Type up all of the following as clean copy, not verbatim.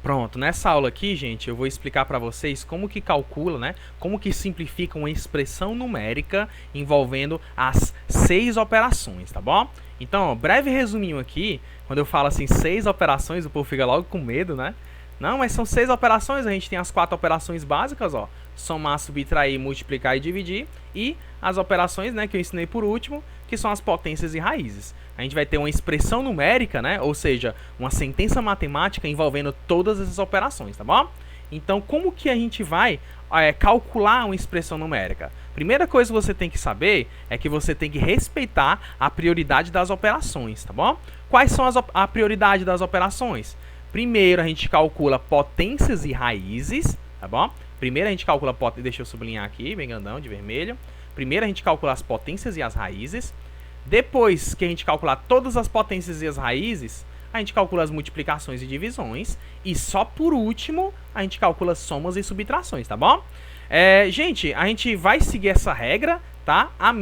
Pronto, nessa aula aqui, gente, eu vou explicar para vocês como que calcula, né? Como que simplifica uma expressão numérica envolvendo as 6 operações, tá bom? Então, ó, breve resuminho aqui, quando eu falo assim 6 operações, o povo fica logo com medo, né? Não, mas são 6 operações, a gente tem as 4 operações básicas, ó. Somar, subtrair, multiplicar e dividir. E as operações, né, que eu ensinei por último, que são as potências e raízes. A gente vai ter uma expressão numérica, né, ou seja, uma sentença matemática envolvendo todas essas operações, tá bom? Então, como que a gente vai calcular uma expressão numérica? Primeira coisa que você tem que saber é que você tem que respeitar a prioridade das operações, tá bom? Quais são a prioridade das operações? Primeiro, a gente calcula potências e raízes, tá bom? Primeiro, a gente calcula potências, deixa eu sublinhar aqui, bem grandão, de vermelho. Primeiro, a gente calcula as potências e as raízes. Depois que a gente calcular todas as potências e as raízes, a gente calcula as multiplicações e divisões. E só por último, a gente calcula somas e subtrações, tá bom? Gente, a gente vai seguir essa regra, tá? A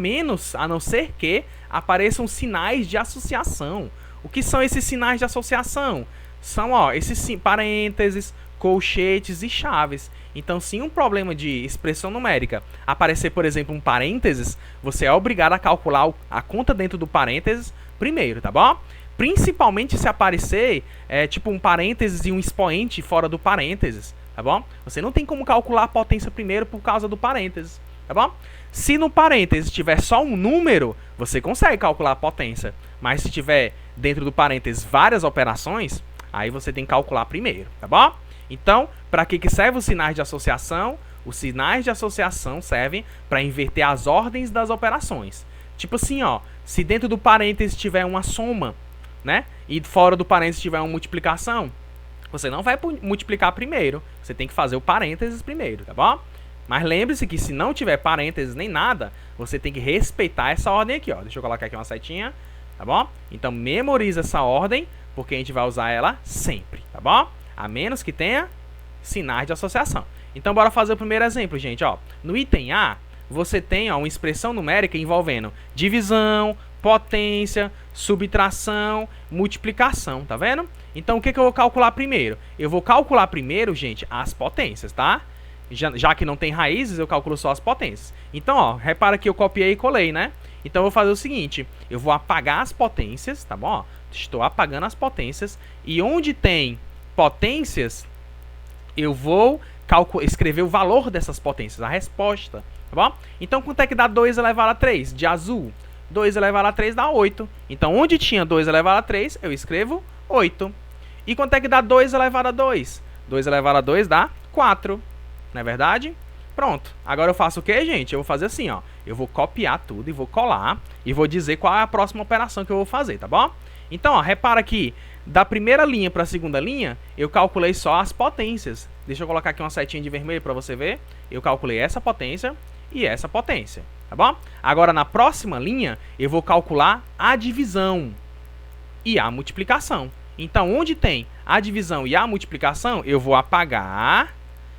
não ser que apareçam sinais de associação. O que são esses sinais de associação? São, ó, esses parênteses, colchetes e chaves. Então, se um problema de expressão numérica aparecer, por exemplo, um parênteses, você é obrigado a calcular a conta dentro do parênteses primeiro, tá bom? Principalmente se aparecer tipo um parênteses e um expoente fora do parênteses, tá bom? Você não tem como calcular a potência primeiro por causa do parênteses, tá bom? Se no parênteses tiver só um número, você consegue calcular a potência. Mas se tiver dentro do parênteses várias operações, aí você tem que calcular primeiro, tá bom? Então, para que servem os sinais de associação? Os sinais de associação servem para inverter as ordens das operações. Tipo assim, ó, se dentro do parênteses tiver uma soma, né? E fora do parênteses tiver uma multiplicação, você não vai multiplicar primeiro, você tem que fazer o parênteses primeiro, tá bom? Mas lembre-se que se não tiver parênteses nem nada, você tem que respeitar essa ordem aqui, ó. Deixa eu colocar aqui uma setinha, tá bom? Então, memoriza essa ordem, porque a gente vai usar ela sempre, tá bom? A menos que tenha sinais de associação. Então, bora fazer o primeiro exemplo, gente. Ó, no item A, você tem uma expressão numérica envolvendo divisão, potência, subtração, multiplicação, tá vendo? Então, o que eu vou calcular primeiro? Eu vou calcular primeiro, gente, as potências, tá? Já que não tem raízes, eu calculo só as potências. Então, ó, repara que eu copiei e colei, né? Então, eu vou fazer o seguinte. Eu vou apagar as potências, tá bom? Estou apagando as potências. E onde tem potências, eu vou escrever o valor dessas potências, a resposta, tá bom? Então, quanto é que dá 2 elevado a 3? De azul, 2 elevado a 3 dá 8. Então, onde tinha 2 elevado a 3, eu escrevo 8. E quanto é que dá 2 elevado a 2? 2 elevado a 2 dá 4, não é verdade? Pronto. Agora eu faço o que, gente? Eu vou fazer assim, ó. Eu vou copiar tudo e vou colar e vou dizer qual é a próxima operação que eu vou fazer, tá bom? Então, ó, repara que da primeira linha para a segunda linha, eu calculei só as potências. Deixa eu colocar aqui uma setinha de vermelho para você ver. Eu calculei essa potência e essa potência, tá bom? Agora, na próxima linha, eu vou calcular a divisão e a multiplicação. Então, onde tem a divisão e a multiplicação, eu vou apagar.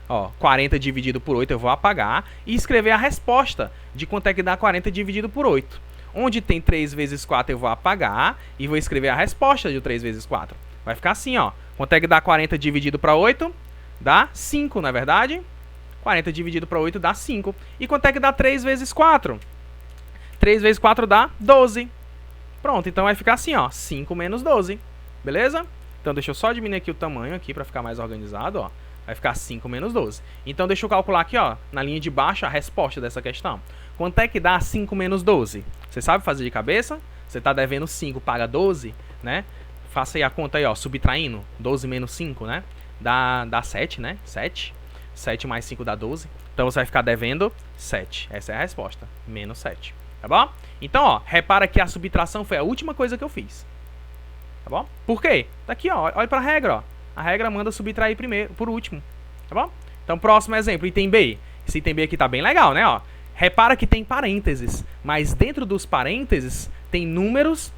Ó, 40 dividido por 8 eu vou apagar e escrever a resposta de quanto é que dá 40 dividido por 8. Onde tem 3 vezes 4 eu vou apagar e vou escrever a resposta de 3 vezes 4. Vai ficar assim, ó. Quanto é que dá 40 dividido para 8? Dá 5, não é verdade? 40 dividido para 8 dá 5. E quanto é que dá 3 vezes 4? 3 vezes 4 dá 12. Pronto, então vai ficar assim, ó. 5 menos 12. Beleza? Então deixa eu só diminuir aqui o tamanho aqui para ficar mais organizado, ó. Vai ficar 5 menos 12. Então, deixa eu calcular aqui, ó, na linha de baixo, a resposta dessa questão. Quanto é que dá 5 menos 12? Você sabe fazer de cabeça? Você está devendo 5, paga 12, né? Faça aí a conta aí, ó, subtraindo. 12 menos 5, né? Dá 7, né? 7. 7 mais 5 dá 12. Então, você vai ficar devendo 7. Essa é a resposta. Menos 7. Tá bom? Então, ó, repara que a subtração foi a última coisa que eu fiz. Tá bom? Por quê? Tá aqui, ó. Olha para a regra, ó. A regra manda subtrair primeiro, por último, tá bom? Então, próximo exemplo, item B. Esse item B aqui tá bem legal, né, ó? Repara que tem parênteses, mas dentro dos parênteses tem números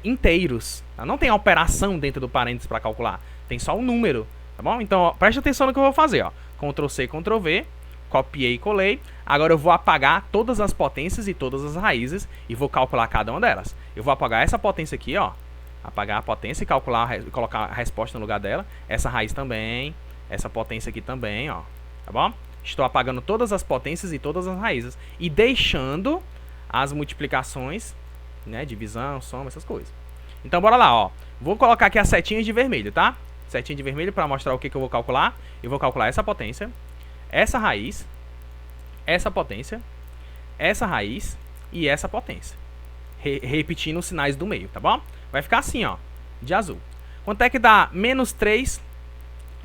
inteiros. Tá? Não tem operação dentro do parênteses para calcular, tem só um número, tá bom? Então, ó, preste atenção no que eu vou fazer, ó. Ctrl C, Ctrl V, copiei e colei. Agora eu vou apagar todas as potências e todas as raízes e vou calcular cada uma delas. Eu vou apagar essa potência aqui, ó. Apagar a potência e calcular, colocar a resposta no lugar dela. Essa raiz também. Essa potência aqui também, ó. Tá bom? Estou apagando todas as potências e todas as raízes. E deixando as multiplicações, né? Divisão, soma, essas coisas. Então, bora lá, ó. Vou colocar aqui as setinhas de vermelho, tá? Setinha de vermelho para mostrar o que eu vou calcular. Eu vou calcular essa potência, essa raiz, essa potência, essa raiz e essa potência. Repetindo os sinais do meio, tá bom? Vai ficar assim, ó, de azul. Quanto é que dá menos 3?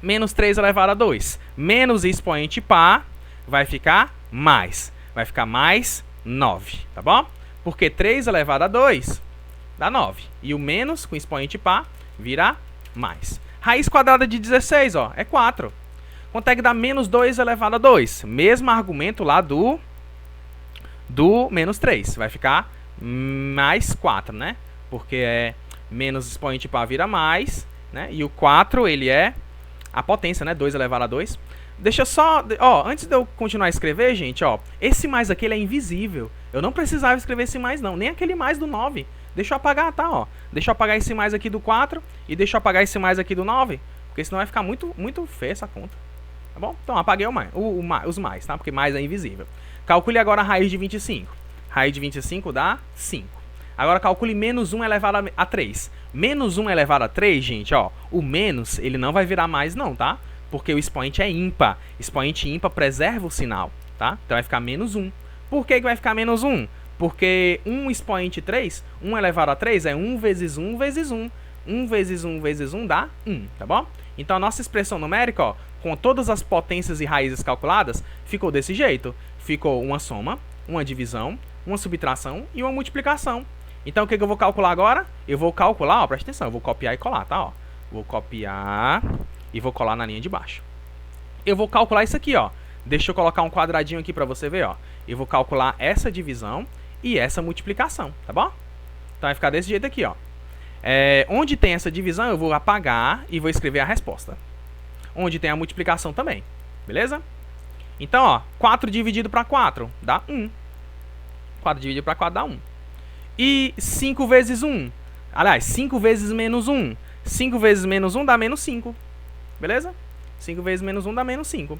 Menos 3 elevado a 2. Menos expoente par vai ficar mais. Vai ficar mais 9, tá bom? Porque 3 elevado a 2 dá 9. E o menos com expoente par vira mais. Raiz quadrada de 16, ó, é 4. Quanto é que dá menos 2 elevado a 2? Mesmo argumento lá do menos 3. Vai ficar mais 4, né? Porque é menos expoente par vira mais, né? E o 4, ele é a potência, né? 2 elevado a 2. Deixa só... Ó, antes de eu continuar a escrever, gente, ó, esse mais aqui, ele é invisível. Eu não precisava escrever esse mais, não. Nem aquele mais do 9. Deixa eu apagar, tá, ó. Deixa eu apagar esse mais aqui do 4 e deixa eu apagar esse mais aqui do 9, porque senão vai ficar muito feia essa conta. Tá bom? Então, apaguei os mais, tá? Porque mais é invisível. Calcule agora a raiz de 25. Raiz de 25 dá 5. Agora calcule menos 1 elevado a 3. Menos 1 elevado a 3, gente, ó. O menos, ele não vai virar mais não, tá? Porque o expoente é ímpar. Expoente ímpar preserva o sinal, tá? Então vai ficar menos 1. Por que vai ficar menos 1? Porque 1 expoente 3, 1 elevado a 3 é 1 vezes 1 vezes 1. 1 vezes 1 vezes 1 dá 1, tá bom? Então a nossa expressão numérica, ó, com todas as potências e raízes calculadas, ficou desse jeito. Ficou uma soma, uma divisão, uma subtração e uma multiplicação. Então o que eu vou calcular agora? Eu vou calcular, ó, presta atenção, eu vou copiar e colar, tá? Ó. Vou copiar e vou colar na linha de baixo. Eu vou calcular isso aqui, ó. Deixa eu colocar um quadradinho aqui para você ver, ó. Eu vou calcular essa divisão e essa multiplicação, tá bom? Então vai ficar desse jeito aqui, ó. Onde tem essa divisão, eu vou apagar e vou escrever a resposta. Onde tem a multiplicação também, beleza? Então, ó, 4 dividido para 4 dá 1. 4 dividido para 4 dá 1. E 5 vezes 1, aliás, 5 vezes menos 1. 5 vezes menos 1 dá menos 5, beleza? 5 vezes menos 1 dá menos 5.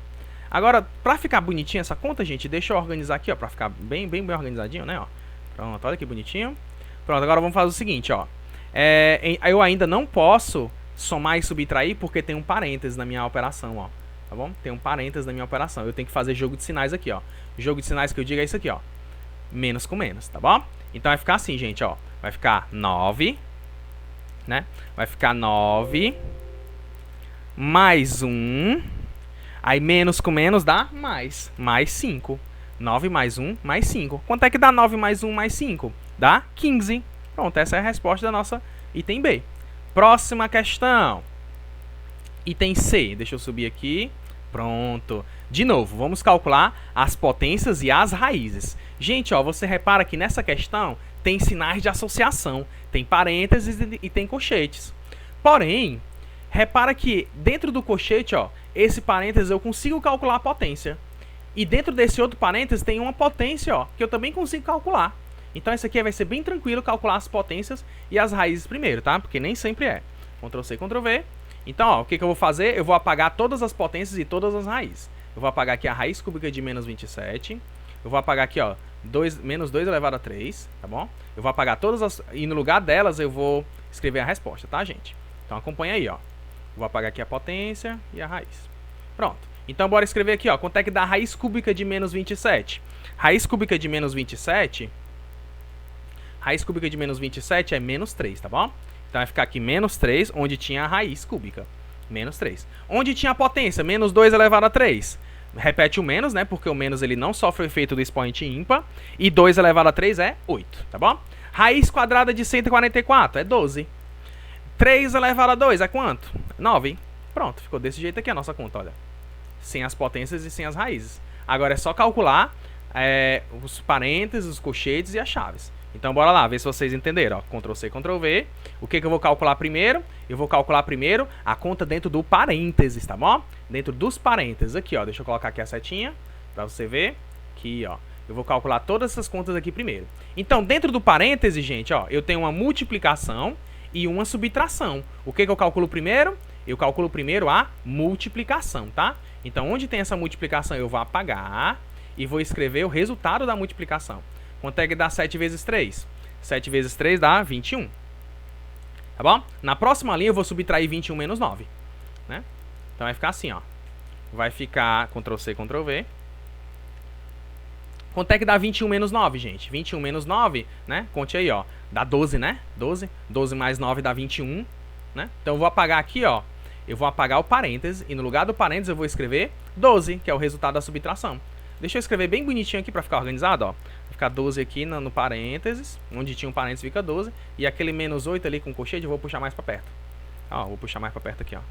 Agora, pra ficar bonitinha essa conta, gente, deixa eu organizar aqui, ó, pra ficar bem organizadinho, né, ó. Pronto, olha que bonitinho. Pronto, agora vamos fazer o seguinte, ó. Eu ainda não posso somar e subtrair porque tem um parênteses na minha operação, ó. Tá bom? Tem um parênteses na minha operação. Eu tenho que fazer jogo de sinais aqui, ó. Jogo de sinais que eu digo é isso aqui, ó. Menos com menos, tá bom? Então vai ficar assim, gente, ó. Vai ficar 9, né? Vai ficar 9 mais 1. Aí menos com menos dá mais 5. 9 mais 1 mais 5. Quanto é que dá 9 mais 1 mais 5? Dá 15. Pronto, essa é a resposta da nossa item B. Próxima questão. Item C. Deixa eu subir aqui. Pronto. De novo, vamos calcular as potências e as raízes. Gente, ó, você repara que nessa questão tem sinais de associação. Tem parênteses e tem colchetes. Porém, repara que dentro do colchete, ó, esse parênteses eu consigo calcular a potência. E dentro desse outro parênteses tem uma potência, ó, que eu também consigo calcular. Então esse aqui vai ser bem tranquilo calcular as potências e as raízes primeiro, tá? Porque nem sempre é. Ctrl C, Ctrl V. Então, ó, o que eu vou fazer? Eu vou apagar todas as potências e todas as raízes. Eu vou apagar aqui a raiz cúbica de menos 27. Eu vou apagar aqui, ó, menos 2 elevado a 3, tá bom? Eu vou apagar todas as... E no lugar delas eu vou escrever a resposta, tá, gente? Então acompanha aí, ó. Vou apagar aqui a potência e a raiz. Pronto. Então bora escrever aqui, ó. Quanto é que dá a raiz cúbica de menos 27? Raiz cúbica de menos 27... Raiz cúbica de menos 27 é menos 3, tá bom? Então vai ficar aqui menos 3, onde tinha a raiz cúbica. Menos 3. Onde tinha a potência? Menos 2 elevado a 3. Repete o menos, né? Porque o menos ele não sofre o efeito do expoente ímpar. E 2 elevado a 3 é 8, tá bom? Raiz quadrada de 144 é 12. 3 elevado a 2 é quanto? 9. Pronto, ficou desse jeito aqui a nossa conta, olha. Sem as potências e sem as raízes. Agora é só calcular os parênteses, os colchetes e as chaves. Então bora lá, ver se vocês entenderam, ó. Ctrl C, Ctrl V. O que eu vou calcular primeiro? Eu vou calcular primeiro a conta dentro do parênteses, tá bom? Dentro dos parênteses aqui, ó. Deixa eu colocar aqui a setinha pra você ver. Aqui, ó. Eu vou calcular todas essas contas aqui primeiro. Então, dentro do parêntese, gente, ó, eu tenho uma multiplicação e uma subtração. O que eu calculo primeiro? Eu calculo primeiro a multiplicação, tá? Então, onde tem essa multiplicação, eu vou apagar e vou escrever o resultado da multiplicação. Quanto é que dá 7 vezes 3? 7 vezes 3 dá 21. Tá bom? Na próxima linha, eu vou subtrair 21 menos 9. Né? Então, vai ficar assim, ó. Vai ficar Ctrl+C, Ctrl+V. Quanto é que dá 21 menos 9, gente? 21 menos 9, né? Conte aí, ó. Dá 12, né? 12. 12 mais 9 dá 21, né? Então, eu vou apagar aqui, ó. Eu vou apagar o parêntese e no lugar do parêntese eu vou escrever 12, que é o resultado da subtração. Deixa eu escrever bem bonitinho aqui para ficar organizado, ó. Vai ficar 12 aqui no parênteses, onde tinha um parêntese fica 12. E aquele menos 8 ali com colchete eu vou puxar mais para perto. Ó, vou puxar mais para perto aqui, ó.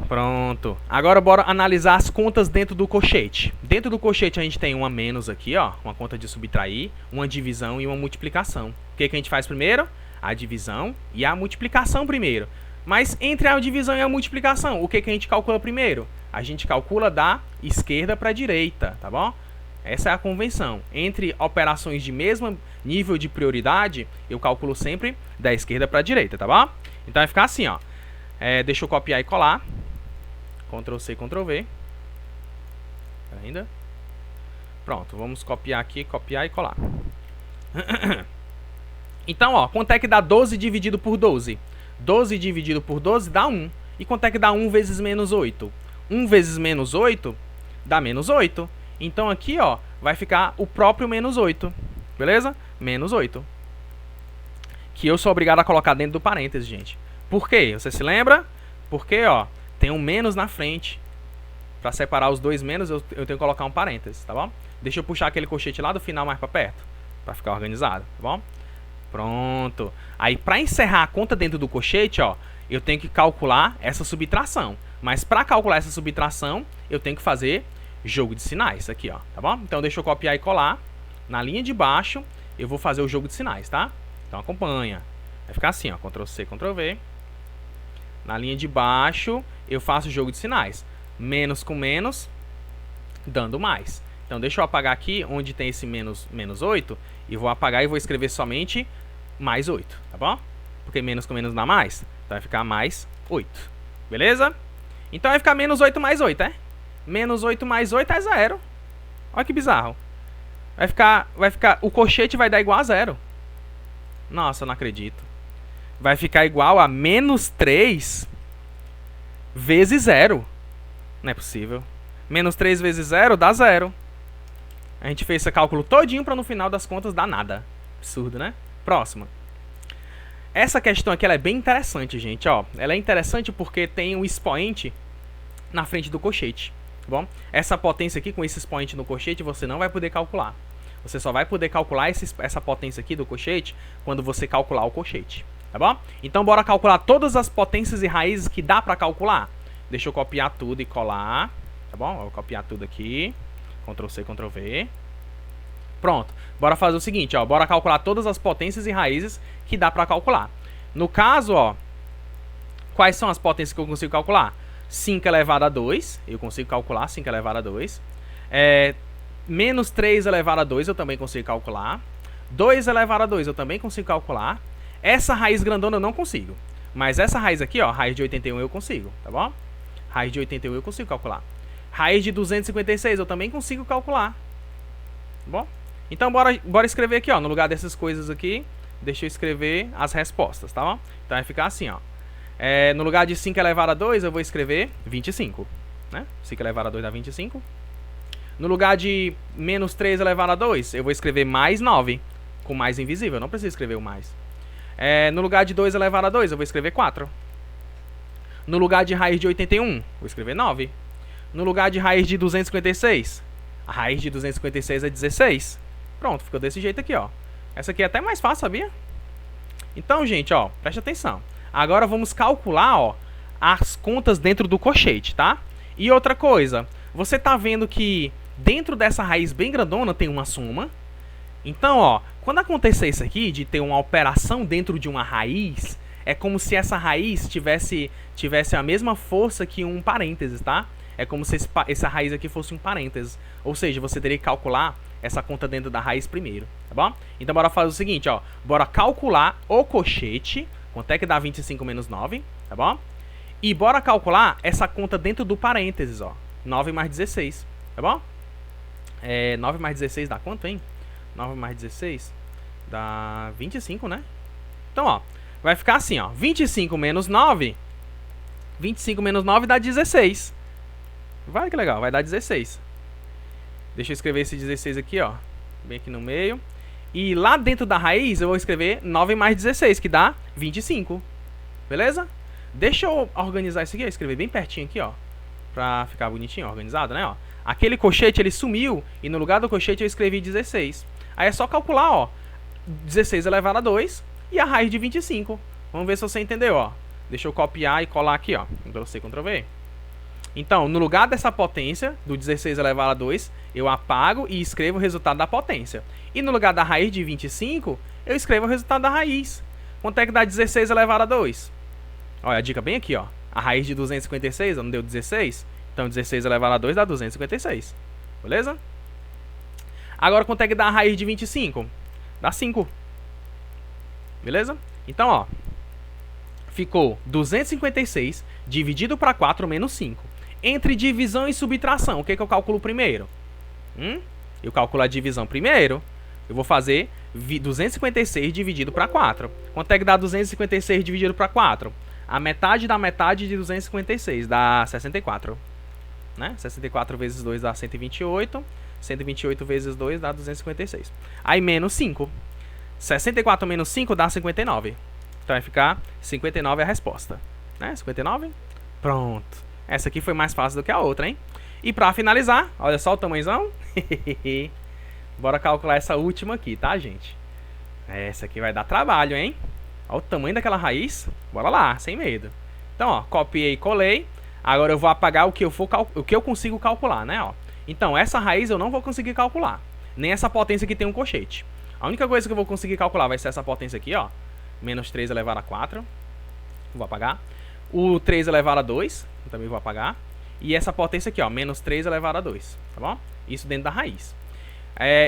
Pronto. Agora bora analisar as contas dentro do colchete. Dentro do colchete a gente tem uma menos aqui, ó. Uma conta de subtrair, uma divisão e uma multiplicação. O que a gente faz primeiro? A divisão e a multiplicação primeiro. Mas entre a divisão e a multiplicação, o que a gente calcula primeiro? A gente calcula da esquerda para a direita, tá bom? Essa é a convenção. Entre operações de mesmo nível de prioridade, eu calculo sempre da esquerda para a direita, tá bom? Então vai ficar assim, ó. Deixa eu copiar e colar. Ctrl+C, Ctrl+V. Ainda. Pronto, vamos copiar aqui, copiar e colar. Então, ó, quanto é que dá 12 dividido por 12? 12 dividido por 12 dá 1. E quanto é que dá 1 vezes menos 8? 1 vezes menos 8 dá menos 8. Então aqui, ó, vai ficar o próprio menos 8. Beleza? Menos 8. Que eu sou obrigado a colocar dentro do parênteses, gente. Por quê? Você se lembra? Porque, ó, tem um menos na frente. Para separar os dois menos, eu tenho que colocar um parênteses, tá bom? Deixa eu puxar aquele colchete lá do final mais para perto. Para ficar organizado, tá bom? Pronto. Aí, para encerrar a conta dentro do colchete, ó, eu tenho que calcular essa subtração. Mas para calcular essa subtração, eu tenho que fazer jogo de sinais aqui, ó, tá bom? Então, deixa eu copiar e colar. Na linha de baixo, eu vou fazer o jogo de sinais, tá? Então, acompanha. Vai ficar assim, ó, Ctrl+C, Ctrl+V. Na linha de baixo, eu faço o jogo de sinais. Menos com menos, dando mais. Então, deixa eu apagar aqui onde tem esse menos 8. E vou apagar e vou escrever somente mais 8, tá bom? Porque menos com menos dá mais. Então vai ficar mais 8. Beleza? Então vai ficar menos 8 mais 8, é? Menos 8 mais 8 é 0. Olha que bizarro. Vai ficar, o colchete vai dar igual a 0. Nossa, eu não acredito. Vai ficar igual a menos 3 vezes 0. Não é possível. Menos 3 vezes 0 dá 0. A gente fez esse cálculo todinho para no final das contas dar nada. Absurdo, né? Próxima. Essa questão aqui ela é bem interessante, gente. Ó, ela é interessante porque tem um expoente na frente do colchete. Tá bom? Essa potência aqui com esse expoente no colchete você não vai poder calcular. Você só vai poder calcular essa potência aqui do colchete quando você calcular o colchete. Tá bom? Então bora calcular todas as potências e raízes que dá para calcular. Deixa eu copiar tudo e colar. Tá bom? Vou copiar tudo aqui. Ctrl+C, Ctrl+V. Pronto. Bora fazer o seguinte, ó. Bora calcular todas as potências e raízes que dá pra calcular. No caso, ó. Quais são as potências que eu consigo calcular? 5 elevado a 2. Eu consigo calcular 5 elevado a 2. Menos 3 elevado a 2 eu também consigo calcular. 2 elevado a 2 eu também consigo calcular. Essa raiz grandona eu não consigo. Mas essa raiz aqui, ó. Raiz de 81 eu consigo. Tá bom? Raiz de 81 eu consigo calcular. Raiz de 256 eu também consigo calcular. Tá bom? Então, bora escrever aqui, ó. No lugar dessas coisas aqui, deixa eu escrever as respostas, tá bom? Então, vai ficar assim, ó. No lugar de 5 elevado a 2, eu vou escrever 25. Né? 5 elevado a 2 dá 25. No lugar de menos 3 elevado a 2, eu vou escrever mais 9. Com mais invisível, eu não preciso escrever o mais. No lugar de 2 elevado a 2, eu vou escrever 4. No lugar de raiz de 81, vou escrever 9. No lugar de raiz de 256, a raiz de 256 é 16. Pronto, ficou desse jeito aqui, ó. Essa aqui é até mais fácil, sabia? Então, gente, ó, preste atenção. Agora vamos calcular, ó, as contas dentro do colchete, tá? E outra coisa, você tá vendo que dentro dessa raiz bem grandona tem uma soma. Então, ó, quando acontecer isso aqui, de ter uma operação dentro de uma raiz, é como se essa raiz tivesse a mesma força que um parênteses, tá? É como se essa raiz aqui fosse um parênteses. Ou seja, você teria que calcular essa conta dentro da raiz primeiro, tá bom? Então bora fazer o seguinte, ó. Bora calcular o cochete. Quanto é que dá 25 menos 9, tá bom? E bora calcular essa conta dentro do parênteses, ó. 9 mais 16, tá bom? 9 mais 16 dá quanto, hein? 9 mais 16 dá 25, né? Então, ó, vai ficar assim, ó. 25 menos 9. 25 menos 9 dá 16. Vai que legal, vai dar 16. Deixa eu escrever esse 16 aqui, ó. Bem aqui no meio. E lá dentro da raiz eu vou escrever 9 mais 16, que dá 25. Beleza? Deixa eu organizar isso aqui, eu escrever bem pertinho aqui, ó. Pra ficar bonitinho, organizado, né, ó. Aquele cochete, ele sumiu. E no lugar do cochete eu escrevi 16. Aí é só calcular, ó. 16 elevado a 2 e a raiz de 25. Vamos ver se você entendeu, ó. Deixa eu copiar e colar aqui, ó. Ctrl+C, Ctrl+V. Então, no lugar dessa potência, do 16 elevado a 2, eu apago e escrevo o resultado da potência. E no lugar da raiz de 25, eu escrevo o resultado da raiz. Quanto é que dá 16 elevado a 2? Olha, a dica bem aqui, ó. A raiz de 256, não deu 16? Então, 16 elevado a 2 dá 256. Beleza? Agora, quanto é que dá a raiz de 25? Dá 5. Beleza? Então, ó. Ficou 256 dividido para 4 menos 5. Entre divisão e subtração, o que eu calculo primeiro? Eu calculo a divisão primeiro. Eu vou fazer 256 dividido para 4. Quanto é que dá 256 dividido para 4? A metade da metade de 256 dá 64. Né? 64 vezes 2 dá 128. 128 vezes 2 dá 256. Aí menos 5. 64 menos 5 dá 59. Então vai ficar 59 a resposta. Né? 59? Pronto. Essa aqui foi mais fácil do que a outra, hein? E pra finalizar, olha só o tamanhozão. Bora calcular essa última aqui, tá, gente? Essa aqui vai dar trabalho, hein? Olha o tamanho daquela raiz. Bora lá, sem medo. Então, ó, copiei e colei. Agora eu vou apagar o que eu consigo calcular, né, ó. Então, essa raiz eu não vou conseguir calcular. Nem essa potência que tem um cochete. A única coisa que eu vou conseguir calcular vai ser essa potência aqui, ó. Menos 3 elevado a 4. Vou apagar. O 3 elevado a 2. Eu também vou apagar. E essa potência aqui, ó. Menos 3 elevado a 2. Tá bom? Isso dentro da raiz.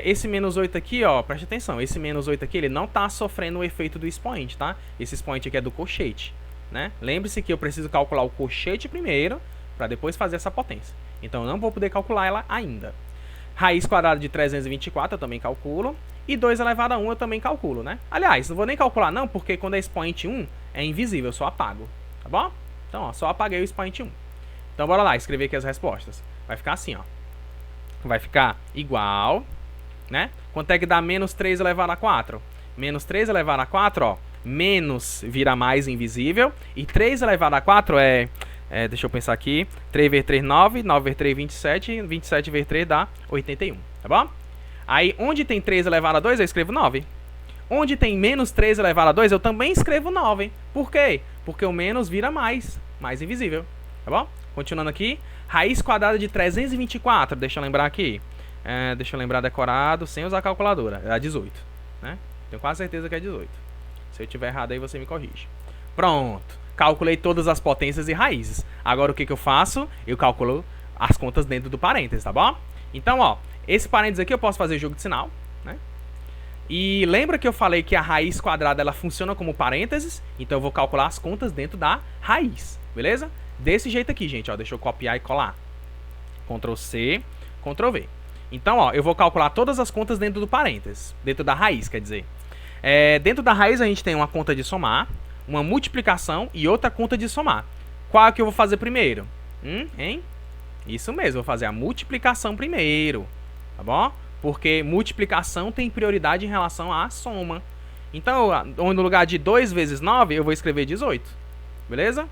Esse menos 8 aqui, ó. Preste atenção. Esse menos 8 aqui, ele não tá sofrendo o efeito do expoente, tá? Esse expoente aqui é do cochete, né? Lembre-se que eu preciso calcular o cochete primeiro, para depois fazer essa potência. Então, eu não vou poder calcular ela ainda. Raiz quadrada de 324 eu também calculo. E 2 elevado a 1 eu também calculo, né? Aliás, não vou nem calcular não, porque quando é expoente 1, é invisível, eu só apago. Tá bom? Então, ó, só apaguei o expoente 1. Então, bora lá, escrever aqui as respostas. Vai ficar assim, ó. Vai ficar igual, né? Quanto é que dá menos 3 elevado a 4? Menos 3 elevado a 4, ó. Menos vira mais invisível. E 3 elevado a 4 deixa eu pensar aqui. 3 vezes 3, 9. 9 vezes 3, 27. 27 vezes 3 dá 81. Tá bom? Aí, onde tem 3 elevado a 2, eu escrevo 9. Onde tem menos 3 elevado a 2, eu também escrevo 9. Por quê? Porque o menos vira mais invisível. Tá bom? Continuando aqui. Raiz quadrada de 324. Deixa eu lembrar aqui. Deixa eu lembrar decorado, sem usar calculadora. É 18. Né? Tenho quase certeza que é 18. Se eu tiver errado aí, você me corrige. Pronto. Calculei todas as potências e raízes. Agora, o que eu faço? Eu calculo as contas dentro do parênteses, tá bom? Então, ó. Esse parênteses aqui eu posso fazer jogo de sinal, né? E lembra que eu falei que a raiz quadrada ela funciona como parênteses? Então eu vou calcular as contas dentro da raiz, beleza? Desse jeito aqui, gente, ó. Deixa eu copiar e colar. Ctrl+C, Ctrl+V. Então, ó, eu vou calcular todas as contas dentro do parênteses. Dentro da raiz, quer dizer. Dentro da raiz a gente tem uma conta de somar, uma multiplicação e outra conta de somar. Qual é que eu vou fazer primeiro? Hein? Isso mesmo, vou fazer a multiplicação primeiro. Tá bom? Porque multiplicação tem prioridade em relação à soma. Então, no lugar de 2 vezes 9, eu vou escrever 18. Beleza?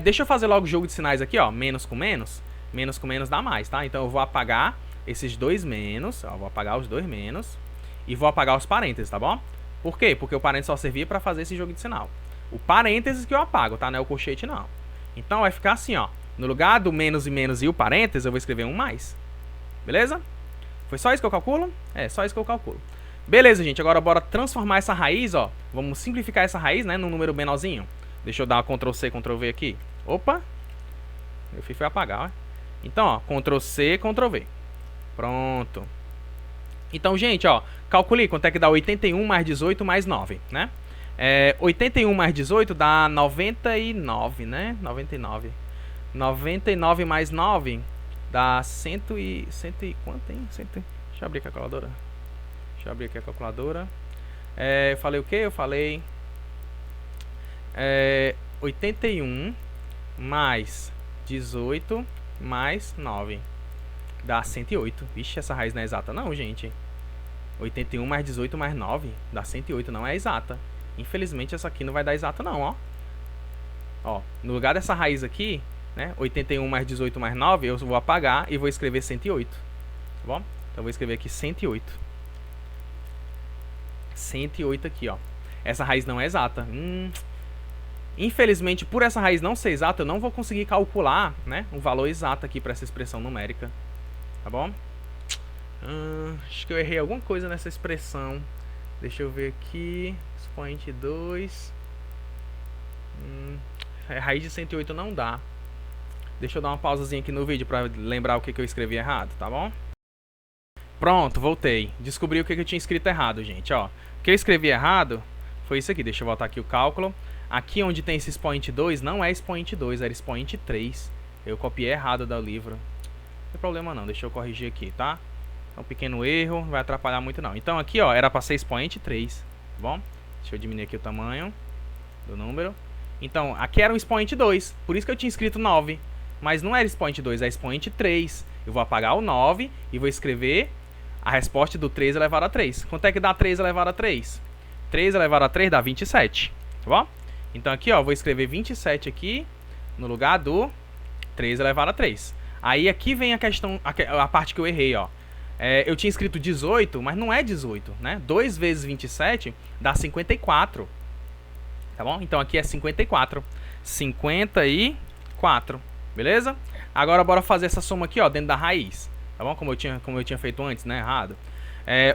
Deixa eu fazer logo o jogo de sinais aqui, ó. Menos com menos. Menos com menos dá mais, tá? Então, eu vou apagar esses dois menos. Ó, vou apagar os dois menos. E vou apagar os parênteses, tá bom? Por quê? Porque o parênteses só servia para fazer esse jogo de sinal. O parênteses que eu apago, tá? Não é o colchete, não. Então, vai ficar assim, ó. No lugar do menos e menos e o parênteses, eu vou escrever um mais. Beleza? Foi só isso que eu calculo? Só isso que eu calculo. Beleza, gente. Agora bora transformar essa raiz, ó. Vamos simplificar essa raiz, né, num número menorzinho. Deixa eu dar uma Ctrl+C, Ctrl+V aqui. Opa! Meu filho foi apagar, ó. Então, ó, Ctrl+C, Ctrl+V. Pronto. Então, gente, ó, calcule quanto é que dá 81 mais 18 mais 9, né? 81 mais 18 dá 99, né? 99. 99 mais 9 dá 100 e quanto, hein? Deixa eu abrir aqui a calculadora. Deixa eu abrir aqui a calculadora. Eu falei o quê? Eu falei 81 mais 18 mais 9 dá 108. Vixe, essa raiz não é exata não, gente. 81 mais 18 mais 9 dá 108, não é exata. Infelizmente essa aqui não vai dar exata não, ó. Ó, no lugar dessa raiz aqui, né, 81 mais 18 mais 9, eu vou apagar e vou escrever 108. Tá bom? Então eu vou escrever aqui 108. 108 aqui, ó. Essa raiz não é exata. Infelizmente, por essa raiz não ser exata, eu não vou conseguir calcular, né, um valor exato aqui para essa expressão numérica. Tá bom? Acho que eu errei alguma coisa nessa expressão. Deixa eu ver aqui. Expoente 2. Raiz de 108 não dá. Deixa eu dar uma pausazinha aqui no vídeo para lembrar o que eu escrevi errado, tá bom? Pronto, voltei. Descobri o que eu tinha escrito errado, gente, ó. O que eu escrevi errado foi isso aqui. Deixa eu voltar aqui o cálculo. Aqui onde tem esse expoente 2, não é expoente 2, era expoente 3. Eu copiei errado do livro. Não tem problema não, deixa eu corrigir aqui, tá? É um pequeno erro, não vai atrapalhar muito não. Então aqui, ó, era para ser expoente 3, tá bom? Deixa eu diminuir aqui o tamanho do número. Então, aqui era um expoente 2, por isso que eu tinha escrito 9. Mas não era expoente 2, é expoente 3. Eu vou apagar o 9 e vou escrever a resposta do 3 elevado a 3. Quanto é que dá 3 elevado a 3? 3 elevado a 3 dá 27, tá bom? Então aqui, ó, vou escrever 27 aqui no lugar do 3 elevado a 3. Aí aqui vem a questão, a parte que eu errei, ó. Eu tinha escrito 18, mas não é 18, né? 2 vezes 27 dá 54. Tá bom? Então aqui é 54. 54. Beleza? Agora bora fazer essa soma aqui, ó, dentro da raiz. Tá bom? Como eu tinha feito antes, né? Errado.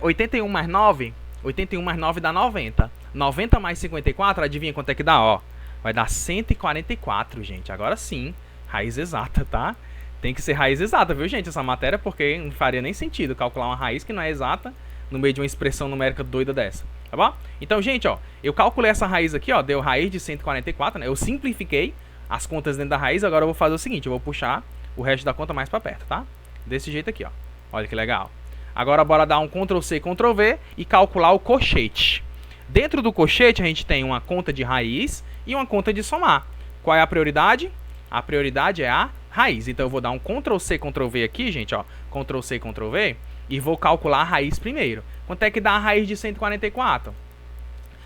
81 mais 9. 81 mais 9 dá 90. 90 mais 54, adivinha quanto é que dá, ó? Vai dar 144, gente. Agora sim, raiz exata, tá? Tem que ser raiz exata, viu, gente? Essa matéria, porque não faria nem sentido calcular uma raiz que não é exata no meio de uma expressão numérica doida dessa, tá bom? Então, gente, ó, eu calculei essa raiz aqui, ó, deu raiz de 144, né? Eu simplifiquei as contas dentro da raiz, agora eu vou fazer o seguinte, eu vou puxar o resto da conta mais pra perto, tá? Desse jeito aqui, ó. Olha que legal. Agora, bora dar um Ctrl+C, Ctrl+V e calcular o cochete. Dentro do cochete, a gente tem uma conta de raiz e uma conta de somar. Qual é a prioridade? A prioridade é a raiz. Então, eu vou dar um Ctrl+C, Ctrl+V aqui, gente, ó. Ctrl+C, Ctrl+V e vou calcular a raiz primeiro. Quanto é que dá a raiz de 144?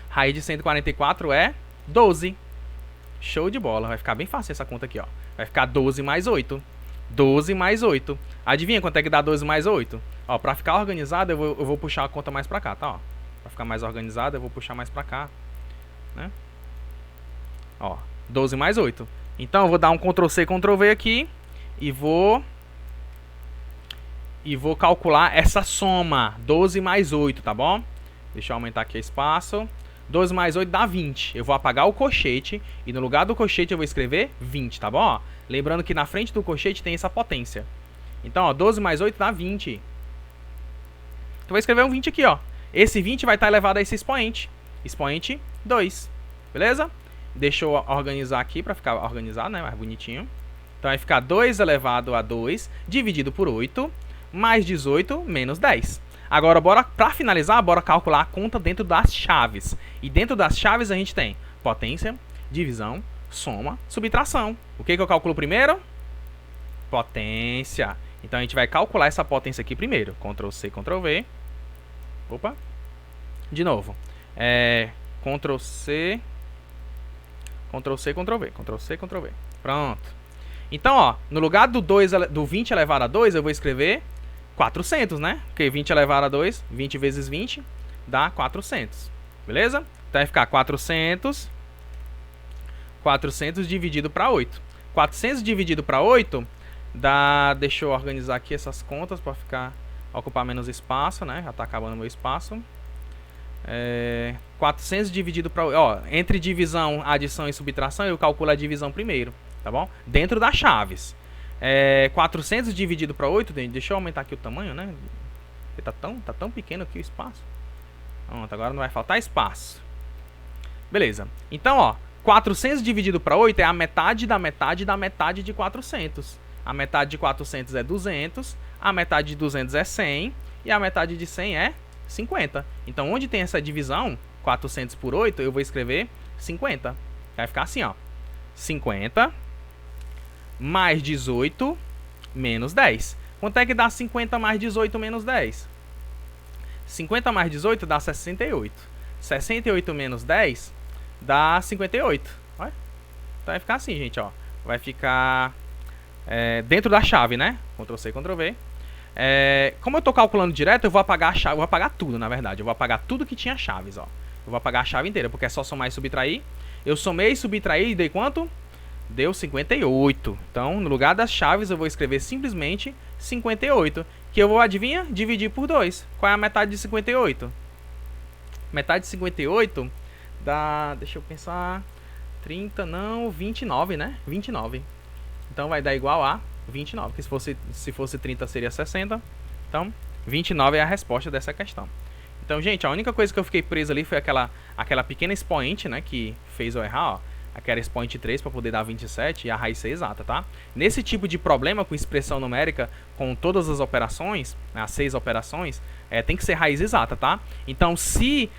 Raiz de 144 é 12. Show de bola. Vai ficar bem fácil essa conta aqui, ó. Vai ficar 12 mais 8. 12 mais 8. Adivinha quanto é que dá 12 mais 8? Ó, pra ficar organizado, eu vou puxar a conta mais pra cá, tá? Ó, pra ficar mais organizado, eu vou puxar mais pra cá, né? Ó, 12 mais 8. Então, eu vou dar um Ctrl+C, Ctrl+V aqui e vou calcular essa soma. 12 mais 8, tá bom? Deixa eu aumentar aqui o espaço. 12 mais 8 dá 20. Eu vou apagar o cochete e no lugar do cochete eu vou escrever 20, tá bom? Ó, lembrando que na frente do cochete tem essa potência. Então, ó, 12 mais 8 dá 20. Então, eu vou escrever um 20 aqui, ó. Esse 20 vai estar elevado a esse expoente. Expoente 2. Beleza? Deixa eu organizar aqui para ficar organizado, né? Mais bonitinho. Então, vai ficar 2 elevado a 2 dividido por 8 mais 18 menos 10. Agora, para finalizar, bora calcular a conta dentro das chaves. E dentro das chaves a gente tem potência, divisão, soma, subtração. O que eu calculo primeiro? Potência. Então, a gente vai calcular essa potência aqui primeiro. Ctrl+C, Ctrl+V. Opa. De novo. Ctrl+C, Ctrl+C, Ctrl+V. Ctrl+C, Ctrl+V. Pronto. Então, ó, no lugar do 20 elevado a 2, eu vou escrever 400, né? Porque 20 elevado a 2, 20 vezes 20, dá 400. Beleza? Então, vai ficar 400 dividido para 8. 400 dividido para 8 dá... Deixa eu organizar aqui essas contas para ocupar menos espaço, né? Já está acabando o meu espaço. 400 dividido para... Ó, entre divisão, adição e subtração, eu calculo a divisão primeiro, tá bom? Dentro das chaves. 400 dividido para 8, deixa eu aumentar aqui o tamanho, né? Porque tá tão pequeno aqui o espaço. Pronto, agora não vai faltar espaço. Beleza. Então, ó, 400 dividido para 8 é a metade da metade da metade de 400. A metade de 400 é 200, a metade de 200 é 100 e a metade de 100 é 50. Então, onde tem essa divisão, 400 por 8, eu vou escrever 50. Vai ficar assim, ó. 50 mais 18 menos 10. Quanto é que dá 50 mais 18 menos 10? 50 mais 18 dá 68. 68 menos 10 dá 58. Olha. Então vai ficar assim, gente, ó. Vai ficar dentro da chave, né? Ctrl+C, Ctrl+V. Como eu tô calculando direto, eu vou apagar a chave, eu vou apagar tudo, na verdade. Eu vou apagar tudo que tinha chaves, ó. Eu vou apagar a chave inteira, porque é só somar e subtrair. Eu somei, subtraí e dei quanto? Deu 58. Então, no lugar das chaves, eu vou escrever simplesmente 58. Que eu vou, adivinha? Dividir por 2. Qual é a metade de 58? Metade de 58 dá, deixa eu pensar, 30, não, 29, né? 29. Então, vai dar igual a 29. Porque se fosse 30, seria 60. Então, 29 é a resposta dessa questão. Então, gente, a única coisa que eu fiquei preso ali foi aquela pequena expoente, né, que fez eu errar, ó. Aquela expoente 3 para poder dar 27 e a raiz ser exata, tá? Nesse tipo de problema com expressão numérica, com todas as operações, né, as 6 operações, tem que ser raiz exata, tá? Então, se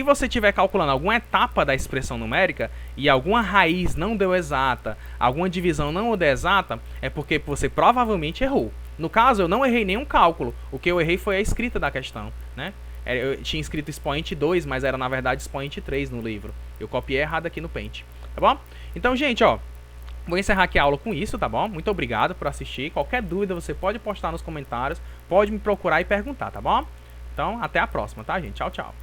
você estiver calculando alguma etapa da expressão numérica e alguma raiz não deu exata, alguma divisão não deu exata, é porque você provavelmente errou. No caso, eu não errei nenhum cálculo. O que eu errei foi a escrita da questão, né? Eu tinha escrito expoente 2, mas era na verdade expoente 3 no livro. Eu copiei errado aqui no Paint, tá bom? Então, gente, ó, vou encerrar aqui a aula com isso, tá bom? Muito obrigado por assistir. Qualquer dúvida você pode postar nos comentários, pode me procurar e perguntar, tá bom? Então, até a próxima, tá, gente? Tchau, tchau.